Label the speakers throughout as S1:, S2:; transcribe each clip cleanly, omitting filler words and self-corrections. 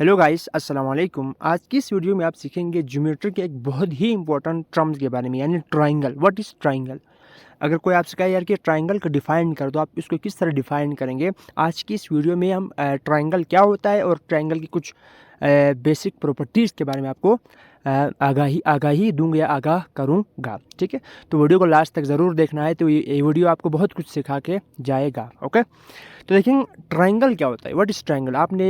S1: Hello guys, अस्सलाम वालेकुम। आज की इस वीडियो में आप सीखेंगे ज्योमेट्री के एक बहुत ही इंपॉर्टेंट टर्म्स के बारे में, यानी ट्राइंगल। What is triangle? अगर कोई आपसे कहे यार कि ट्राइंगल को डिफाइन कर दो, आप इसको किस तरह डिफाइन करेंगे? आज की इस वीडियो में हम ट्राइंगल क्या होता है और ट्राइंगल की कुछ बेसिक प्रॉपर्टीज़ के बारे में आपको आगाही दूंगा या आगाह करूंगा। ठीक है, तो वीडियो को लास्ट तक ज़रूर देखना है, तो ये वीडियो आपको बहुत कुछ सिखा के जाएगा। ओके, तो देखें ट्राइंगल क्या होता है। What is triangle? आपने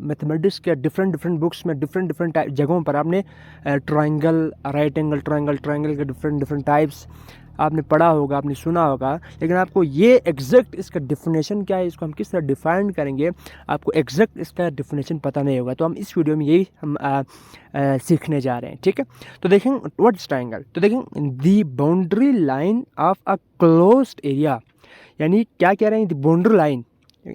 S1: मैथमेटिक्स के डिफरेंट डिफरेंट बुक्स में डिफरेंट डिफरेंट जगहों पर आपने triangle, right angle triangle, triangle के डिफरेंट डिफरेंट टाइप्स आपने पढ़ा होगा, आपने सुना होगा, लेकिन आपको ये एग्जैक्ट इसका डिफिनेशन क्या है, इसको हम किस तरह डिफाइन करेंगे, आपको एग्जैक्ट इसका डिफिनेशन पता नहीं होगा। तो हम इस वीडियो में यही हम सीखने जा रहे हैं। ठीक है, तो देखें व्हाट इज ट्राइंगल। तो देखें the boundary line of a closed area, यानी क्या कह रहे हैं, द बाउंड्री लाइन,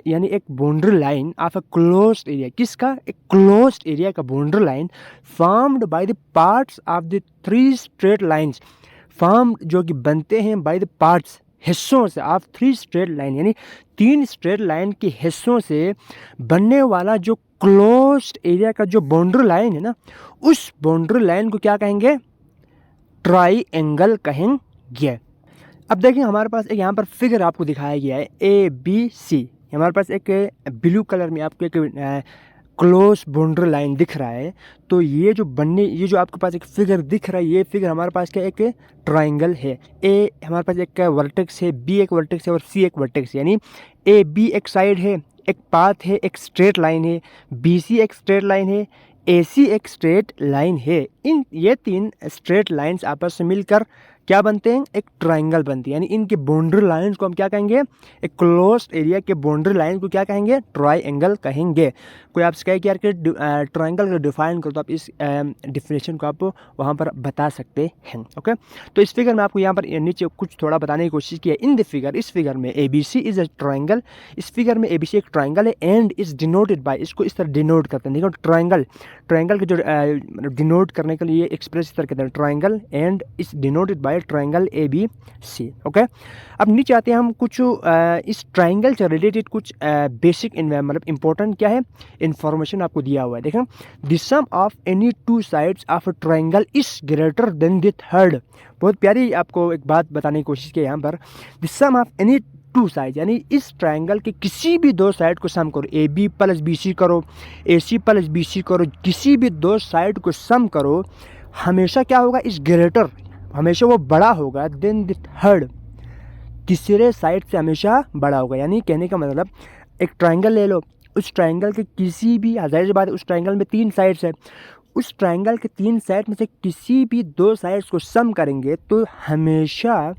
S1: यानी एक boundary line of a closed area. किसका? एक क्लोज्ड एरिया का boundary line formed by the parts of the three straight lines. Form जो कि बनते हैं बाय द पार्ट्स, हिस्सों से, ऑफ थ्री स्ट्रेट लाइन, यानी तीन स्ट्रेट लाइन के हिस्सों से बनने वाला जो क्लोज्ड एरिया का जो बाउंड्री लाइन है ना, उस बाउंड्री लाइन को क्या कहेंगे? ट्राइंगल कहेंगे। अब देखिए हमारे पास एक यहाँ पर फिगर आपको दिखाया गया है ABC। हमारे पास एक ब्लू कलर में आपको एक क्लोज बाउंड्री लाइन दिख रहा है। तो ये जो आपके पास एक फिगर दिख रहा है, ये फिगर हमारे पास क्या एक ट्राइंगल है। ए हमारे पास एक वर्टेक्स है, बी एक वर्टेक्स है और सी एक वर्टेक्स है, यानी AB एक साइड है, एक पाथ है, एक स्ट्रेट लाइन है, BC एक स्ट्रेट लाइन है, AC एक स्ट्रेट लाइन है। इन ये तीन स्ट्रेट लाइंस आपस में मिलकर क्या बनते हैं? एक ट्राइंगल बनती है। यानी इनके बाउंड्री लाइंस को हम क्या कहेंगे? एक क्लोज्ड एरिया के बाउंड्री लाइन को क्या कहेंगे? ट्राइंगल कहेंगे। कोई आपसे कहे कि यार कि ट्राइंगल को डिफाइन करो, तो आप इस डिफिनेशन को आप वहाँ पर बता सकते हैं। ओके, तो इस फिगर में आपको यहाँ पर नीचे कुछ थोड़ा बताने की कोशिश की है। इन द फिगर, इस फिगर में ABC इज अ ट्राइंगल। इस फिगर में ABC एक ट्राइंगल है एंड इज डिनोटेड बाय, इसको इस तरह डिनोट करते हैं। देखो ट्राइंगल के जो डिनोट करने के लिए एक्सप्रेस इस तरह कहते हैं, triangle and is denoted by triangle ABC। Okay, अब नीचे आते हैं हम कुछ इस ट्राइंगल से रिलेटेड कुछ बेसिक मतलब इंपॉर्टेंट क्या है, इंफॉर्मेशन आपको दिया हुआ है। देखें, the sum of any two sides of a triangle is greater than the third. बहुत प्यारी आपको एक बात बताने की कोशिश की यहाँ पर। The sum of any two side, यानी इस ट्राइंगल के किसी भी दो साइड को सम करो, AB प्लस BC करो, AC प्लस BC करो, किसी भी दो साइड को सम करो, हमेशा क्या होगा? इस ग्रेटर, हमेशा वो बड़ा होगा देन द थर्ड, तीसरे साइड से हमेशा बड़ा होगा। यानी कहने का मतलब, एक ट्राइंगल ले लो, उस ट्राइंगल के किसी भी, जाहिर सी बात है उस ट्राइंगल में तीन साइड्स है, उस ट्राइंगल के तीन साइड में से किसी भी दो साइड्स को सम करेंगे तो हमेशा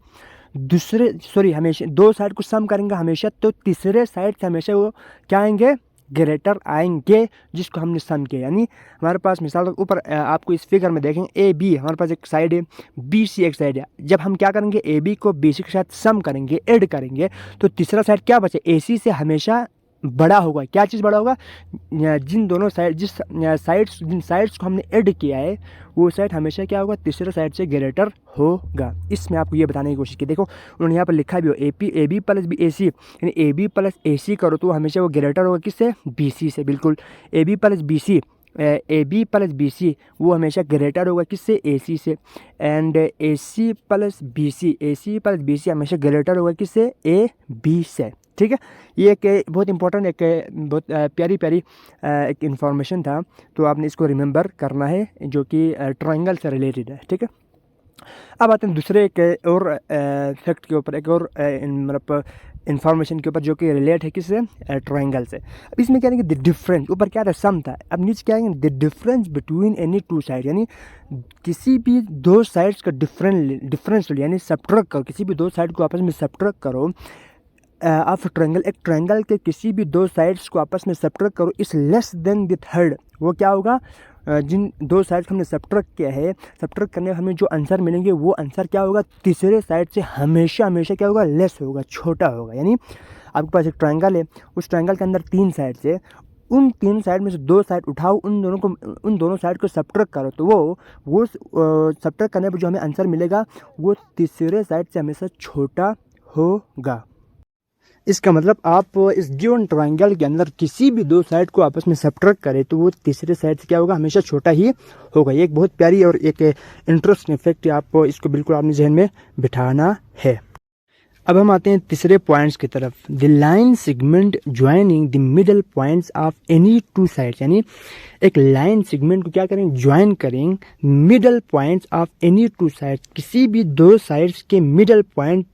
S1: हमेशा दो साइड को सम करेंगे हमेशा, तो तीसरे साइड से हमेशा वो क्या आएंगे? ग्रेटर आएंगे, जिसको हमने सम किया। यानी हमारे पास मिसाल ऊपर आपको इस फिगर में देखें, AB हमारे पास एक साइड है, BC एक साइड है। जब हम क्या करेंगे? AB को BC के साथ सम करेंगे, ऐड करेंगे, तो तीसरा साइड क्या बचे? AC से हमेशा बड़ा होगा। क्या चीज़ बड़ा होगा? जिन दोनों साइड, जिन साइड्स को हमने ऐड किया है, वो साइड हमेशा क्या होगा? तीसरे साइड से ग्रेटर होगा। इसमें आपको ये बताने की कोशिश की। देखो उन्होंने यहाँ पर लिखा भी हो AB प्लस BAC, यानी AB प्लस AC करो तो हमेशा वो ग्रेटर होगा किससे? BC से। बिल्कुल, AB प्लस BC वो हमेशा ग्रेटर होगा किससे? AC से। एंड AC प्लस BC हमेशा ग्रेटर होगा किससे? AB से। ठीक है, ये एक बहुत इंपॉर्टेंट, एक बहुत प्यारी एक इन्फॉर्मेशन था, तो आपने इसको रिमेंबर करना है, जो कि ट्राइंगल से रिलेटेड है। ठीक है, अब आते हैं दूसरे एक और फैक्ट के ऊपर, एक और मतलब इन्फॉर्मेशन के ऊपर, जो कि रिलेट है किससे? ट्राइंगल से। अब इसमें क्या है कि द डिफरेंस, ऊपर क्या था? सम था, अब नीचे क्या है? The difference between any two side, यानी किसी भी दो साइड्स का डिफरेंस यानी सब्ट्रैक्ट करो, किसी भी दो साइड को आपस में सब्ट्रैक्ट करो ऑफ ट्रायंगल, एक ट्रायंगल के किसी भी दो साइड्स को आपस में सब्ट्रैक्ट करो, इस लेस देन द थर्ड। वो क्या होगा? जिन दो साइड्स हमने सब्ट्रैक्ट किया है, सब्ट्रैक्ट करने में हमें जो आंसर मिलेंगे, वो आंसर क्या होगा? तीसरे साइड से हमेशा क्या होगा? लेस होगा, छोटा होगा। यानी आपके पास एक ट्रायंगल है, उस ट्रायंगल के अंदर तीन साइड्स है, उन तीन साइड में से दो साइड उठाओ, उन दोनों साइड को सब्ट्रैक्ट करो, तो वो सब्ट्रैक्ट करने पर जो हमें आंसर मिलेगा, वो तीसरे साइड से हमेशा छोटा होगा। इसका मतलब आप इस गिवन ट्रायंगल के अंदर किसी भी दो साइड को आपस में सब्ट्रैक्ट करें तो वो तीसरे साइड से क्या होगा, हमेशा छोटा ही होगा। ये एक बहुत प्यारी और एक इंटरेस्टिंग फैक्ट है, आप इसको बिल्कुल अपने जहन में बिठाना है। अब हम आते हैं तीसरे पॉइंट्स की तरफ। The line segment joining the middle points of any two sides, यानी एक लाइन सेगमेंट को क्या करें, ज्वाइन करें middle points of any two sides, किसी भी दो साइड्स के मिडल पॉइंट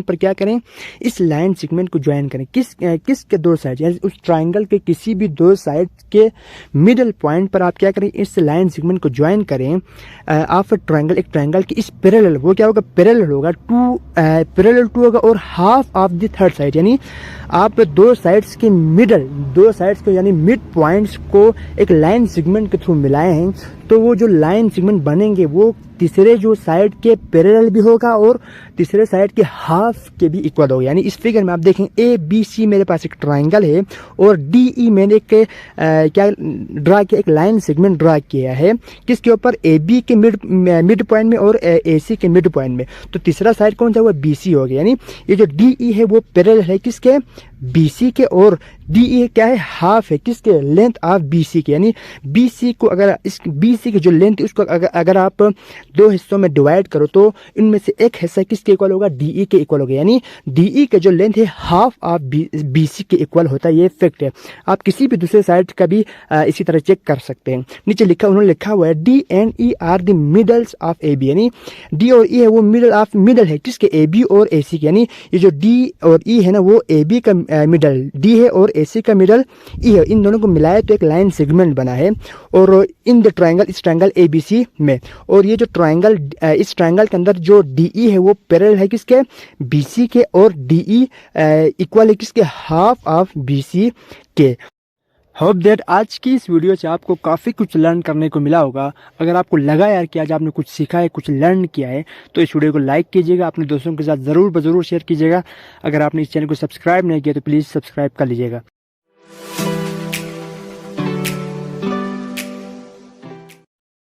S1: पर क्या करें, इस लाइन सेगमेंट को ज्वाइन करें। किस के दो साइड, यानी उस ट्रायंगल के किसी भी दो साइड के मिडल पॉइंट पर आप क्या करें, इस लाइन सेगमेंट को ज्वाइन करें ऑफ ट्रायंगल, एक ट्रायंगल की इस पैरेलल, वो क्या होगा, पैरेलल होगा पैरेलल टू होगा और half of the third side, यानी आप दो साइड्स के दो साइड्स को यानी मिड पॉइंट्स को एक लाइन सेगमेंट के थ्रू मिलाए हैं, तो वो जो लाइन सेगमेंट बनेंगे वो तीसरे जो साइड के पैरेलल भी होगा और तीसरे साइड के हाफ के भी इक्वल होगा। यानी इस फिगर में आप देखें ABC मेरे पास एक ट्रायंगल है और DE मैंने क्या ड्रा किया, एक लाइन सेगमेंट ड्रा किया है किसके ऊपर, AB के मिड पॉइंट में और AC के मिड पॉइंट में। तो तीसरा साइड कौन सा, वो BC हो गया। यानी ये जो DE है वो पैरेलल है किसके, BC के, और DE क्या है, हाफ है किसके, लेंथ ऑफ BC के। यानी BC को अगर इस BC की जो लेंथ है उसको अगर आप दो हिस्सों में डिवाइड करो तो इनमें से एक हिस्सा किसके इक्वल होगा, DE के इक्वल होगा। यानी DE के जो लेंथ है हाफ ऑफ BC के इक्वल होता है। ये फैक्ट है, आप किसी भी दूसरे साइड का भी इसी तरह चेक कर सकते हैं। नीचे उन्होंने लिखा हुआ है D and E are the middles of AB, यानी D और E है वो मिडल है किसके, AB और AC के। यानी ये जो D और E है ना वो AB का मिडल D है और AC का मिडल E है, इन दोनों को मिलाया तो एक लाइन सेगमेंट बना है और इन द ट्रायंगल, इस ट्रायंगल ABC में। और ये जो ट्रायंगल, इस ट्रायंगल के अंदर जो DE है वो पैरेलल है किसके, BC के, और DE इक्वल है किसके, हाफ ऑफ BC के। होप दैट आज की इस वीडियो से आपको काफ़ी कुछ लर्न करने को मिला होगा। अगर आपको लगा यार कि आज आपने कुछ सीखा है, कुछ लर्न किया है, तो इस वीडियो को लाइक कीजिएगा, अपने दोस्तों के साथ ज़रूर शेयर कीजिएगा। अगर आपने इस चैनल को सब्सक्राइब नहीं किया तो प्लीज़ सब्सक्राइब कर लीजिएगा।